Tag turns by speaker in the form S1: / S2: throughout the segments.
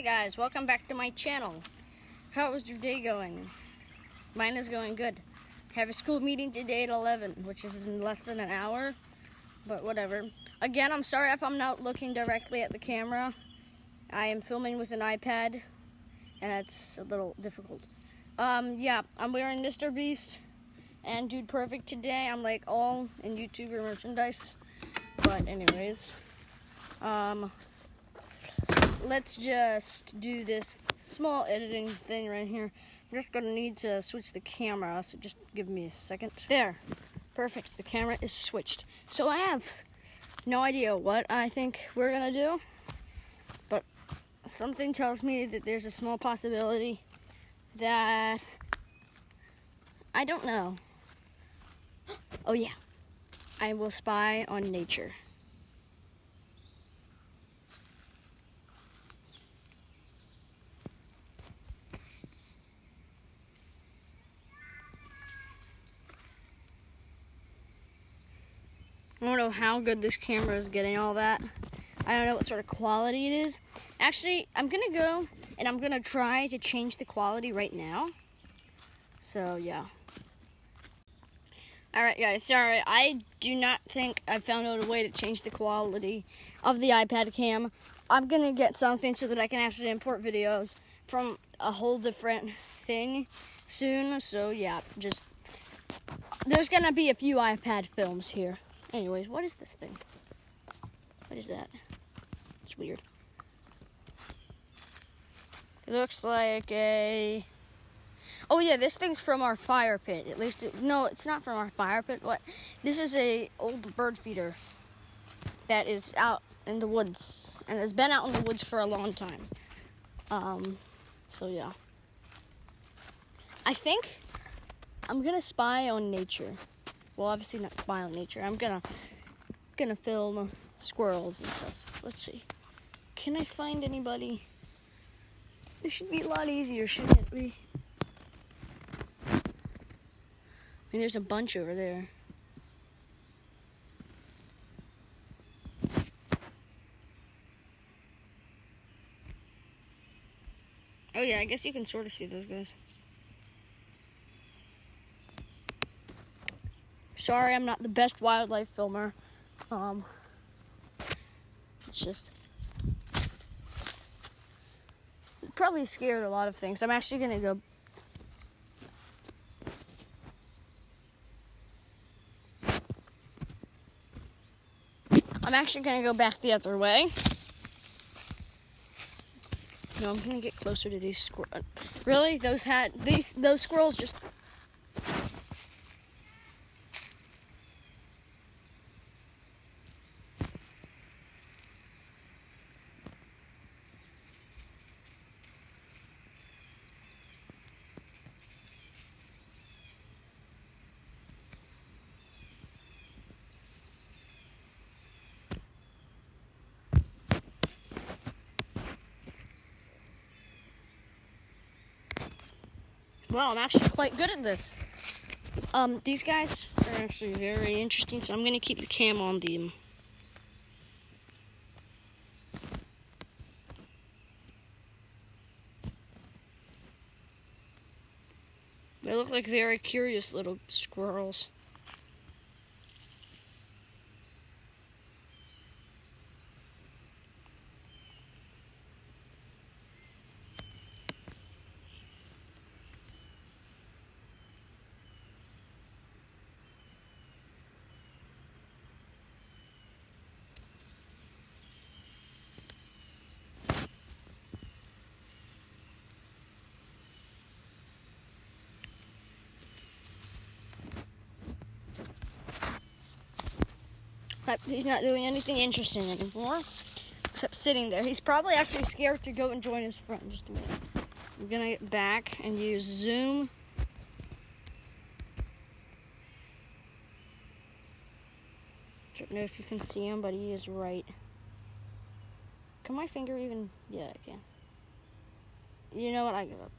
S1: Hey guys, welcome back to my channel. How was your day going? Mine is going good. I have a school meeting today at 11, which is in less than an hour, but whatever. Again, I'm sorry if I'm not looking directly at the camera. I am filming with an iPad, and it's a little difficult. Yeah, I'm wearing Mr. Beast and Dude Perfect today. I'm like all in YouTuber merchandise, but anyways, let's just do this small editing thing right here. I'm just gonna need to switch the camera, so just give me a second. There, perfect, the camera is switched. So I have no idea what I think we're gonna do, but something tells me that there's a small possibility that, I don't know. Oh yeah, I will spy on nature. I don't know how good this camera is getting all that. I don't know what sort of quality it is. Actually, I'm gonna go and I'm gonna try to change the quality right now. So yeah. Alright guys, sorry, I do not think I found out a way to change the quality of the iPad cam. I'm gonna get something so that I can actually import videos from a whole different thing soon. So yeah, just, there's gonna be a few iPad films here. Anyways, what is this thing? What is that? It's weird. It looks like a... Oh yeah, this thing's from our fire pit. At least, no, it's not from our fire pit. What? This is a old bird feeder that is out in the woods, and has been out in the woods for a long time. So yeah. I think I'm gonna spy on nature. Well, obviously not spy on nature. I'm gonna film squirrels and stuff. Let's see. Can I find anybody? This should be a lot easier, shouldn't it be? I mean, there's a bunch over there. Oh yeah, I guess you can sort of see those guys. Sorry, I'm not the best wildlife filmer. It's just, probably scared a lot of things. I'm actually gonna go. I'm actually gonna go back the other way. No, I'm gonna get closer to these squirrels. Really? Those squirrels just. Well, I'm actually quite good at this. These guys are actually very interesting, so I'm gonna keep the cam on them. They look like very curious little squirrels. But he's not doing anything interesting anymore, except sitting there. He's probably actually scared to go and join his friend. Just a minute. I'm gonna get back and use zoom. Don't know if you can see him, but he is right. Can my finger even? Yeah, I can. You know what? I give up.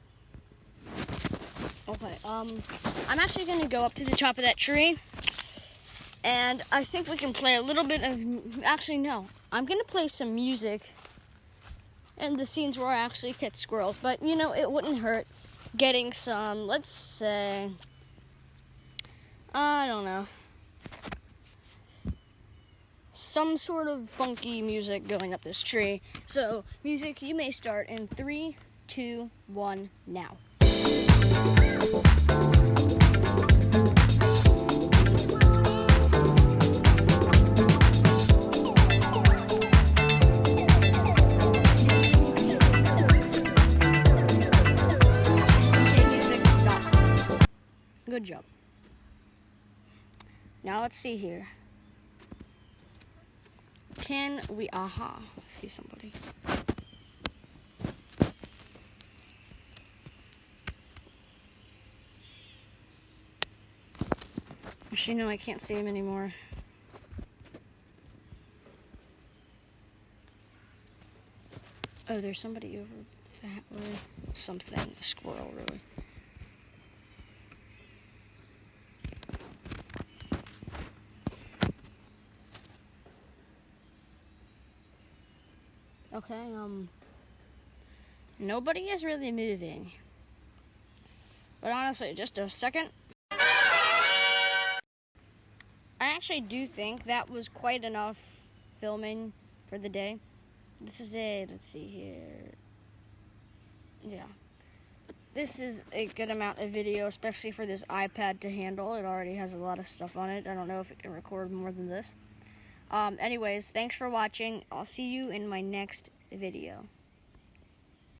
S1: Okay. I'm actually gonna go up to the top of that tree. And I think we can play a little bit of, actually no, I'm gonna play some music and the scenes where I actually catch squirrels. But, you know, it wouldn't hurt getting some, let's say, I don't know, some sort of funky music going up this tree. So, music, you may start in 3, 2, 1, now. Good job. Now let's see here. Can we, see somebody. Actually, no, I can't see him anymore. Oh, there's somebody over that way. Something, a squirrel, really. Okay, nobody is really moving. But honestly, just a second. I actually do think that was quite enough filming for the day. This is let's see here. Yeah. This is a good amount of video, especially for this iPad to handle. It already has a lot of stuff on it. I don't know if it can record more than this. Anyways, thanks for watching. I'll see you in my next video.